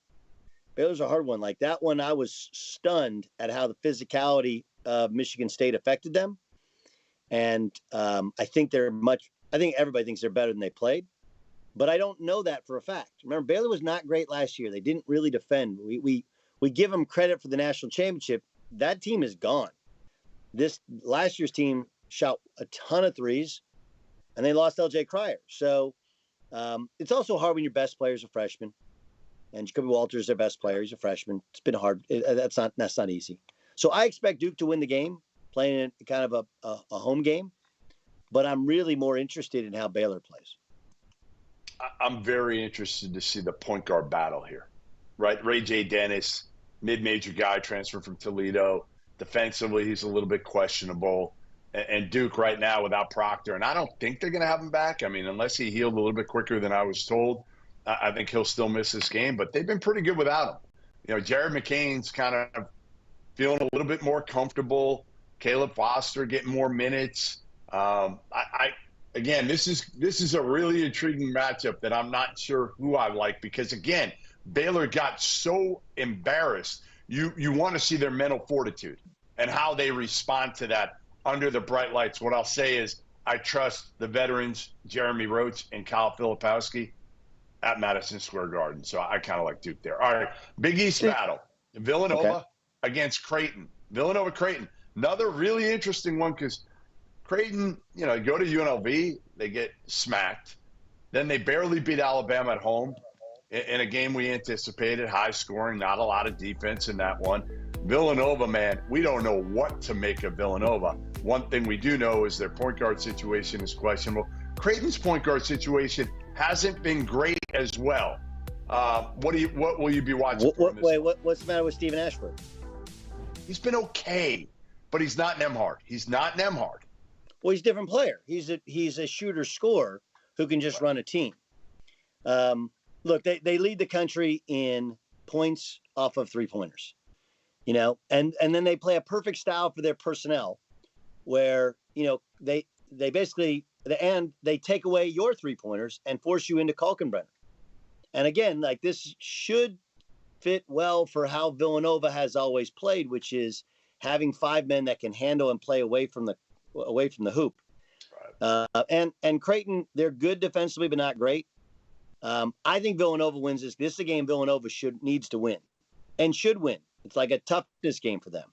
Like that one, I was stunned at how the physicality of Michigan State affected them. And I think everybody thinks they're better than they played, but I don't know that for a fact. Remember, Baylor was not great last year. They didn't really defend. We give them credit for the national championship. That team is gone. This last year's team shot a ton of threes, and they lost LJ Cryer. So it's also hard when your best players are freshmen. And Jacoby Walters is their best player. He's a freshman. It's been hard. That's not easy. So I expect Duke to win the game, playing in kind of a home game. But I'm really more interested in how Baylor plays. I'm very interested to see the point guard battle here, right? Ray J. Dennis, mid-major guy, transferred from Toledo. Defensively, he's a little bit questionable. And Duke right now without Proctor. And I don't think they're going to have him back. I mean, unless he healed a little bit quicker than I was told, I think he'll still miss this game, but they've been pretty good without him. Jared McCain's kind of feeling a little bit more comfortable. Caleb Foster getting more minutes. Again, this is a really intriguing matchup that I'm not sure who I like because, again, Baylor got so embarrassed. You want to see their mental fortitude and how they respond to that under the bright lights. What I'll say is I trust the veterans, Jeremy Roach and Kyle Filipowski, at Madison Square Garden. So I kind of like Duke there. All right, Big East battle. Villanova against Creighton. Villanova-Creighton. Another really interesting one because Creighton, go to UNLV, they get smacked. Then they barely beat Alabama at home in a game we anticipated, high scoring, not a lot of defense in that one. Villanova, man, we don't know what to make of Villanova. One thing we do know is their point guard situation is questionable. Creighton's point guard situation hasn't been great as well. What will you be watching? What's the matter with Stephen Ashford? He's been okay, but he's not Nembhard. Well, he's a different player. He's a shooter scorer who can just run a team. Look, they lead the country in points off of 3-pointers, and then they play a perfect style for their personnel where, they basically they take away your 3-pointers and force you into Kalkenbrenner. And again, like this should fit well for how Villanova has always played, which is having 5 men that can handle and play away from the hoop. Right. And Creighton, they're good defensively, but not great. I think Villanova wins this. This is a game Villanova needs to win and should win. It's like a toughness game for them.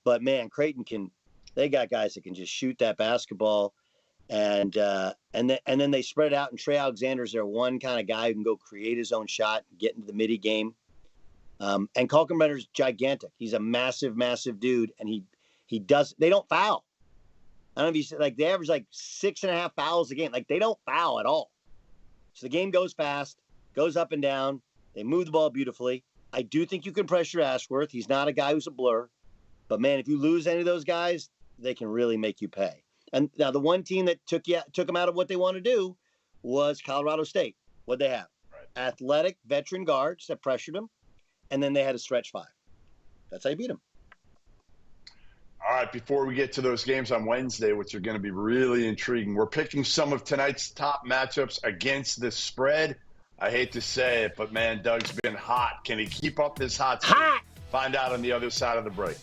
But man, Creighton they got guys that can just shoot that basketball. And then they spread it out, and Trey Alexander's their one kind of guy who can go create his own shot, get into the midi game. And Kalkenbrenner's gigantic. He's a massive, massive dude, and they don't foul. I don't know if you said, like, they average like 6.5 fouls a game. Like, they don't foul at all. So the game goes fast, goes up and down. They move the ball beautifully. I do think you can pressure Ashworth. He's not a guy who's a blur. But man, if you lose any of those guys, they can really make you pay. And now the one team that took them out of what they want to do was Colorado State. What'd they have? Right. athletic veteran guards that pressured him, and then they had a stretch 5. That's how you beat him. All right, before we get to those games on Wednesday, which are going to be really intriguing, we're picking some of tonight's top matchups against the spread. I hate to say it, but, man, Doug's been hot. Can he keep up this hot streak? Hot! Find out on the other side of the break.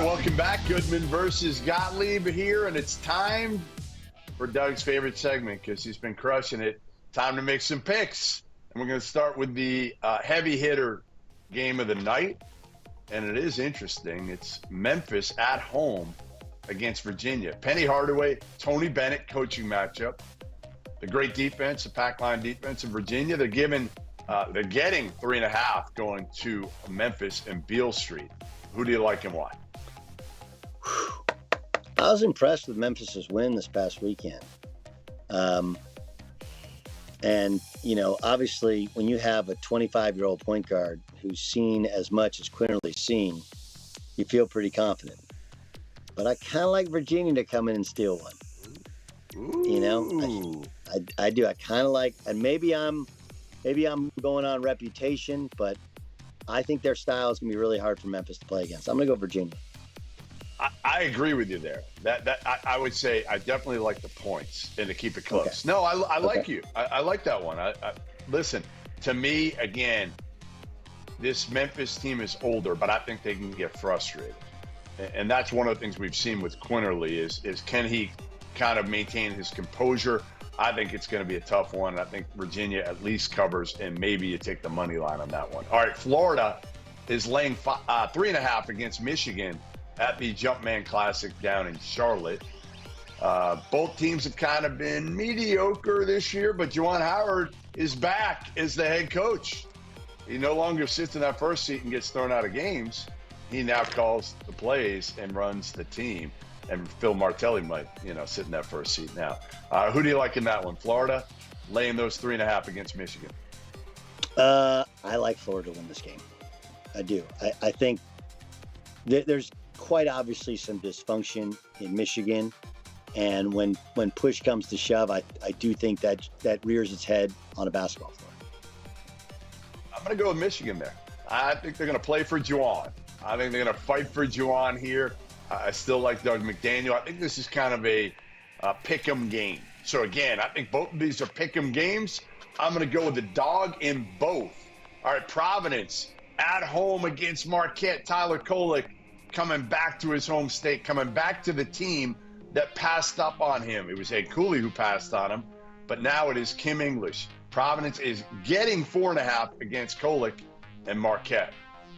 Welcome back. Goodman versus Gottlieb here, and it's time for Doug's favorite segment because he's been crushing it. Time to make some picks. And we're going to start with the heavy hitter game of the night, and it is interesting. It's Memphis at home against Virginia. Penny Hardaway, Tony Bennett coaching matchup. The great defense, the pack line defense of Virginia. They're getting 3.5 going to Memphis and Beale Street. Who do you like and why? I was impressed with Memphis's win this past weekend. And, you know, obviously when you have a 25-year-old point guard who's seen as much as Quinterly's seen, you feel pretty confident. But I kind of like Virginia to come in and steal one. Ooh. You know, I do. I kind of like, and maybe I'm going on reputation, but I think their style is going to be really hard for Memphis to play against. I'm going to go Virginia. I agree with you there. I would say I definitely like the points and to keep it close. Okay. No, I like you. I like that one. Listen, to me, again, this Memphis team is older, but I think they can get frustrated. And that's one of the things we've seen with Quinterly is can he kind of maintain his composure? I think it's going to be a tough one. I think Virginia at least covers, and maybe you take the money line on that one. All right, Florida is laying 3.5 against Michigan. at the Jumpman Classic down in Charlotte. Both teams have kind of been mediocre this year, but Juwan Howard is back as the head coach. He no longer sits in that first seat and gets thrown out of games. He now calls the plays and runs the team. And Phil Martelli might, sit in that first seat now. Who do you like in that one? Florida laying those 3.5 against Michigan. I like Florida to win this game. I do. I think there's quite obviously some dysfunction in Michigan. And when push comes to shove, I do think that rears its head on a basketball floor. I'm going to go with Michigan there. I think they're going to play for Juwan. I think they're going to fight for Juwan here. I still like Doug McDaniel. I think this is kind of a pick-em game. So, again, I think both of these are pick-em games. I'm going to go with the dog in both. All right, Providence at home against Marquette. Tyler Kolek coming back to his home state, coming back to the team that passed up on him. It was Ed Cooley who passed on him, but now it is Kim English. Providence is getting 4.5 against Kolek and Marquette.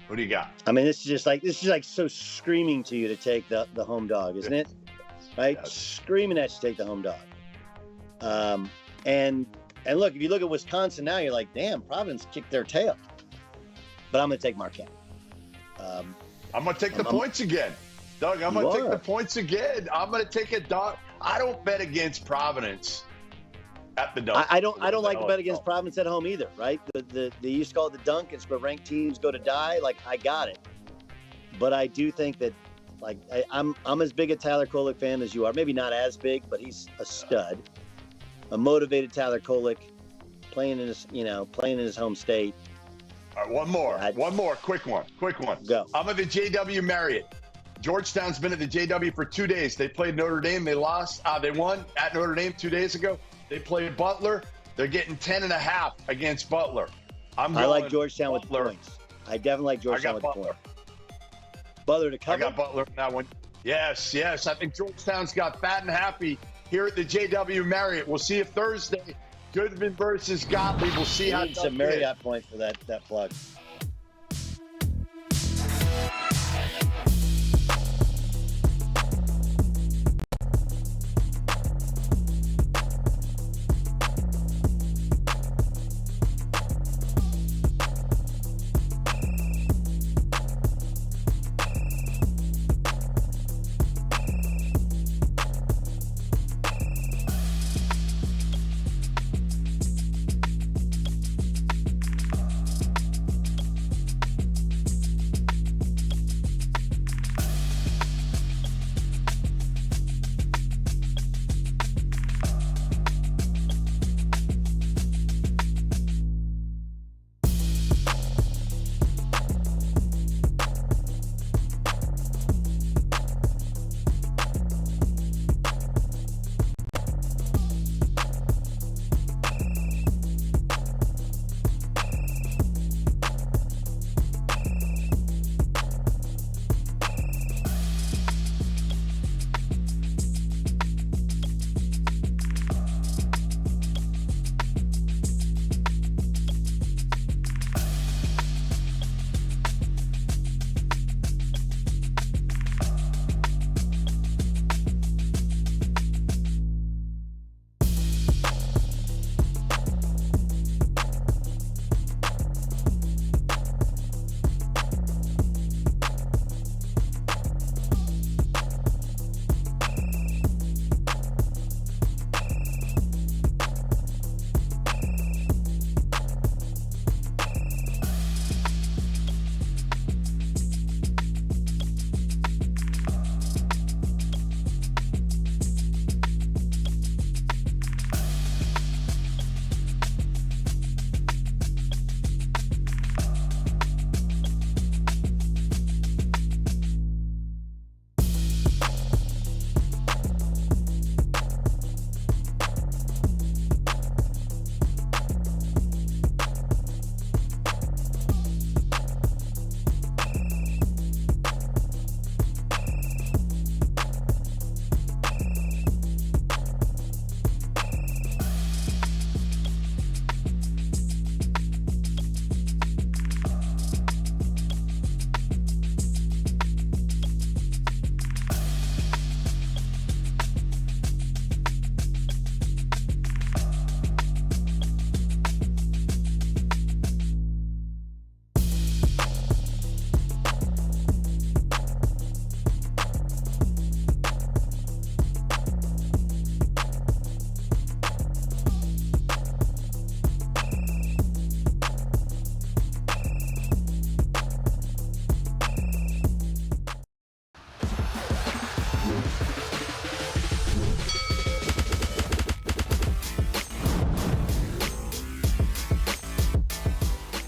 What do you got? I mean, this is like so screaming to you to take the home dog, isn't it? Right? Yes. Screaming at you to take the home dog. And look, if you look at Wisconsin now, you're like, damn, Providence kicked their tail. But I'm going to take Marquette. I'm going to take the points again. Doug, I'm going to take the points again. I'm going to take a dog. I don't bet against Providence at the dunk. I don't like to bet against Providence at home either, right? They used to call it the dunk. It's where ranked teams go to die. Like, I got it. But I do think that, like, I'm as big a Tyler Kolek fan as you are. Maybe not as big, but he's a stud. A motivated Tyler Kolek playing in his home state. All right, one more, quick one. Go. I'm at the JW Marriott. Georgetown's been at the JW for 2 days. They played Notre Dame. They lost. They won at Notre Dame 2 days ago. They played Butler. They're getting 10.5 against Butler. I like Georgetown with points. I definitely like Georgetown with points. Butler to cover. I got Butler in that one. Yes. I think Georgetown's got fat and happy here at the JW Marriott. We'll see if Thursday, Goodman versus Gottlieb. We'll see how some Marriott points for that plug.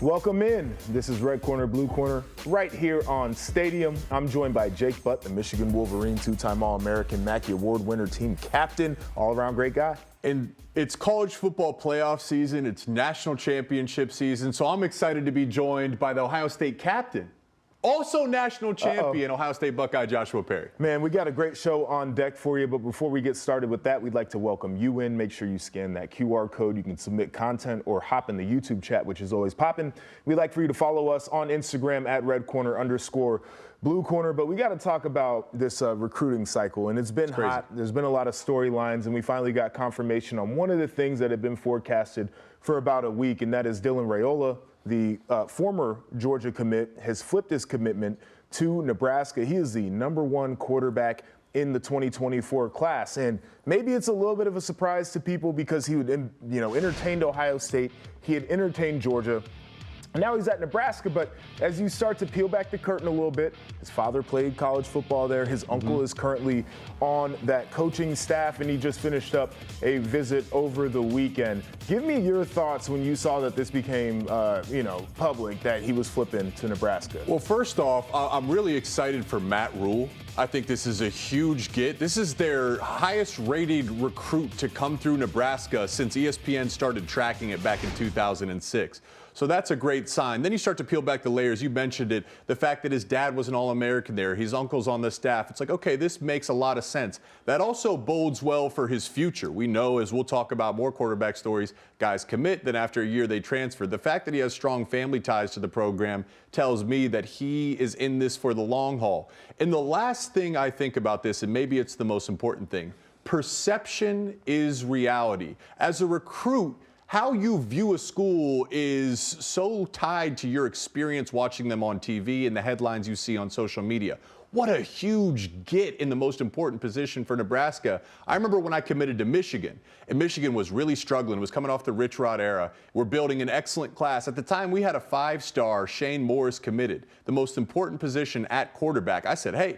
Welcome in. This is Red Corner, Blue Corner, right here on Stadium. I'm joined by Jake Butt, the Michigan Wolverine, two-time All-American, Mackey Award winner, team captain, all-around great guy. And it's college football playoff season. It's national championship season. So I'm excited to be joined by the Ohio State captain, also national champion, Ohio State Buckeye Joshua Perry. Man, we got a great show on deck for you, but before we get started with that, we'd like to welcome you in. Make sure you scan that QR code. You can submit content or hop in the YouTube chat, which is always popping. We'd like for you to follow us on Instagram at @RedCorner_Blue Corner, but we got to talk about this recruiting cycle, and it's been hot. There's been a lot of storylines, and we finally got confirmation on one of the things that had been forecasted for about a week, and that is Dylan Raiola, the former Georgia commit, has flipped his commitment to Nebraska. He is the #1 quarterback in the 2024 class, and maybe it's a little bit of a surprise to people because he would, entertained Ohio State, he had entertained Georgia. Now he's at Nebraska, but as you start to peel back the curtain a little bit, his father played college football there. His uncle is currently on that coaching staff, and he just finished up a visit over the weekend. Give me your thoughts when you saw that this became, public, that he was flipping to Nebraska. Well, first off, I'm really excited for Matt Rule. I think this is a huge get. This is their highest rated recruit to come through Nebraska since ESPN started tracking it back in 2006. So that's a great sign. Then you start to peel back the layers. You mentioned it. The fact that his dad was an All-American there, his uncle's on the staff. It's like, okay, this makes a lot of sense. That also bodes well for his future. We know, as we'll talk about more quarterback stories, guys commit, then after a year they transfer. The fact that he has strong family ties to the program tells me that he is in this for the long haul. And the last thing I think about this, and maybe it's the most important thing, perception is reality. As a recruit, how you view a school is so tied to your experience watching them on TV and the headlines you see on social media. What a huge get in the most important position for Nebraska. I remember when I committed to Michigan, and Michigan was really struggling, was coming off the Rich Rod era. We're building an excellent class. At the time, we had a 5-star Shane Morris committed, the most important position at quarterback. I said, hey,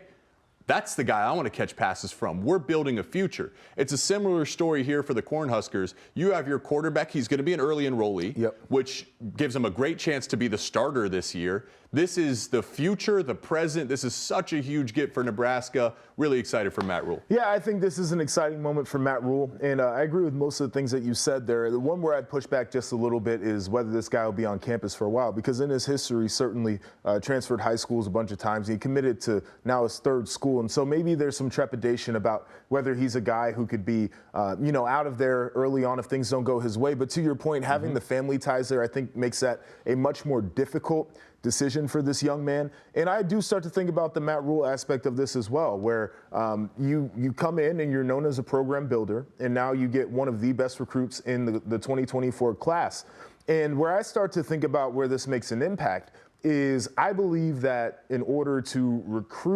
that's the guy I want to catch passes from. We're building a future. It's a similar story here for the Cornhuskers. You have your quarterback. He's going to be an early enrollee, which gives him a great chance to be the starter this year. This is the future, the present. This is such a huge get for Nebraska. Really excited for Matt Rule. Yeah, I think this is an exciting moment for Matt Rule, and I agree with most of the things that you said there. The one where I'd push back just a little bit is whether this guy will be on campus for a while, because in his history, certainly transferred high schools a bunch of times. He committed to now his third school, and so maybe there's some trepidation about whether he's a guy who could be, out of there early on if things don't go his way. But to your point, having the family ties there, I think makes that a much more difficult decision for this young man. And I do start to think about the Matt Rule aspect of this as well, where you come in and you're known as a program builder, and now you get one of the best recruits in the 2024 class. And where I start to think about where this makes an impact is I believe that in order to recruit